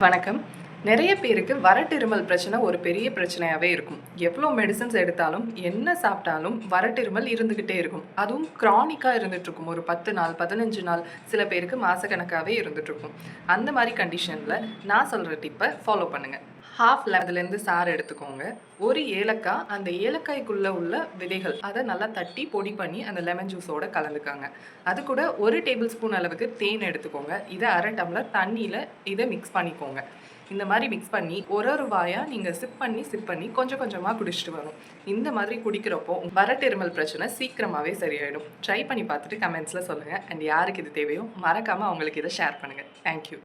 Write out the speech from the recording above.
வணக்கம். நிறைய பேருக்கு வறட்டிருமல் பிரச்சனை ஒரு பெரிய பிரச்சனையாவே இருக்கும். எவ்வளோ மெடிசின்ஸ் எடுத்தாலும், என்ன சாப்பிட்டாலும் வறட்டிருமல் இருந்துகிட்டே இருக்கும். அதுவும் கிரானிக்கா இருந்துட்டுருக்கும். ஒரு 10 நாள், 15 நாள், சில பேருக்கு மாசக்கணக்காவே இருந்துட்டுருக்கும். அந்த மாரி கண்டிஷன்ல நான் சொல்ற டிப்ப ஃபாலோ பண்ணுங்க. 1/2 லெமன்லேருந்து சாறு எடுத்துக்கோங்க. ஒரு ஏலக்காய், அந்த ஏலக்காய்க்குள்ள உள்ள விதைகள் அத நல்லா தட்டி பொடி பண்ணி அந்த லெமன் ஜூஸோட கலந்துக்கங்க. அது கூட 1 டேபிள் ஸ்பூன் அளவுக்கு தேன் எடுத்துக்கோங்க. இத 1/2 டம்ளர் தண்ணீல இத மிக்ஸ் பண்ணிக்கோங்க. இந்த மாரி மிக்ஸ் பண்ணி ஒரு வாயா நீங்க சிப் பண்ணி கொஞ்சம் கொஞ்சமா குடிச்சிட்டு வரணும். இந்த மாதிரி குடிக்கிறப்போ வறட்டிருமல் பிரச்சனை சீக்கிரமாவே சரியாயிடும். ட்ரை பண்ணி பார்த்துட்டு கமெண்ட்ஸ்ல சொல்லுங்க. அண்ட் யாருக்கு இது தேவையோ மறக்காம அவங்களுக்கு இத ஷேர் பண்ணுங்க. Thank you.